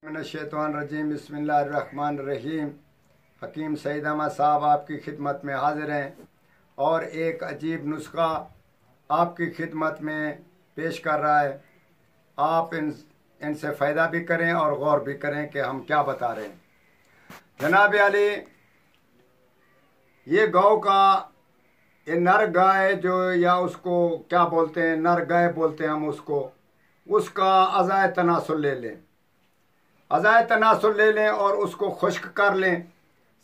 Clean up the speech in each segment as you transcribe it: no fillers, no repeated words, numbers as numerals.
मिनश्शैतानिर्रजीम बिस्मिल्लाहिर्रहमानिर्रहीम। हकीम सईद अहमद साहब आपकी खिदमत में हाजिर हैं और एक अजीब नुस्खा आपकी खिदमत में पेश कर रहा है। आप इनसे फ़ायदा भी करें और गौर भी करें कि हम क्या बता रहे हैं। जनाब अली, ये गौ का ये नर गाय जो या उसको क्या बोलते हैं, नर गाय बोलते हैं हम उसका अज़ाए तनासुल ले लें। अज़ाए तनासुल ले लें और उसको खुश्क कर लें।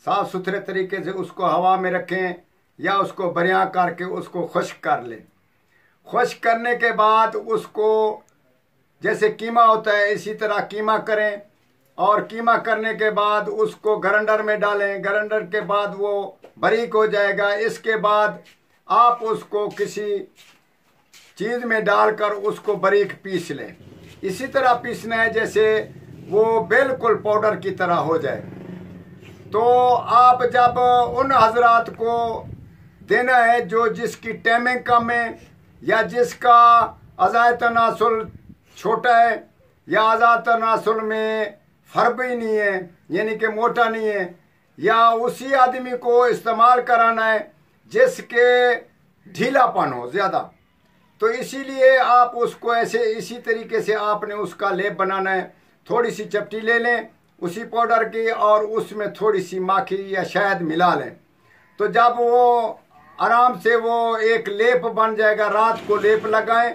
साफ़ सुथरे तरीके से उसको हवा में रखें या उसको बरियां करके उसको खुश्क कर लें। खुश्क करने के बाद उसको जैसे कीमा होता है इसी तरह कीमा करें और कीमा करने के बाद उसको ग्राइंडर में डालें। ग्राइंडर के बाद वो बारीक हो जाएगा। इसके बाद आप उसको किसी चीज़ में डालकर उसको बारीक पीस लें। इसी तरह पीसना है जैसे वो बिल्कुल पाउडर की तरह हो जाए। तो आप जब उन हजरात को देना है जो जिसकी टाइमिंग कम है या जिसका अज़ाए तनासुल छोटा है या अज़ाए तनासुल में फर्क ही नहीं है, यानी कि मोटा नहीं है, या उसी आदमी को इस्तेमाल कराना है जिसके ढीलापन हो ज़्यादा, तो इसीलिए आप उसको ऐसे इसी तरीके से आपने उसका लेप बनाना है। थोड़ी सी चपटी ले लें उसी पाउडर की और उसमें थोड़ी सी माखी या शहद मिला लें। तो जब वो आराम से वो एक लेप बन जाएगा, रात को लेप लगाएं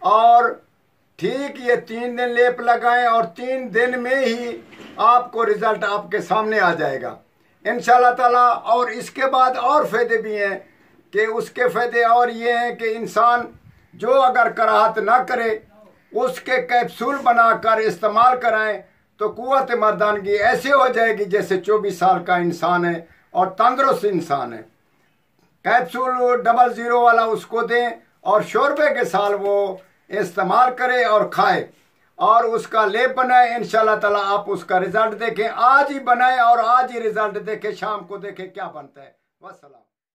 और ठीक ये 3 दिन लेप लगाएं और 3 दिन में ही आपको रिज़ल्ट आपके सामने आ जाएगा इंशाअल्लाह ताला। और इसके बाद और फ़ायदे भी हैं कि उसके फ़ायदे और ये हैं कि इंसान जो अगर कराहत ना करे उसके कैप्सूल बनाकर इस्तेमाल कराएं तो कुव्वत मर्दानगी ऐसे हो जाएगी जैसे 24 साल का इंसान है और तंदुरुस्त इंसान है। कैप्सूल 00 वाला उसको दें और शोरबे के साथ वो इस्तेमाल करे और खाए और उसका लेप बनाए। इंशाअल्लाह ताला आप उसका रिजल्ट देखें। आज ही बनाएं और आज ही रिजल्ट देखें, शाम को देखें क्या बनता है। वस्सलाम।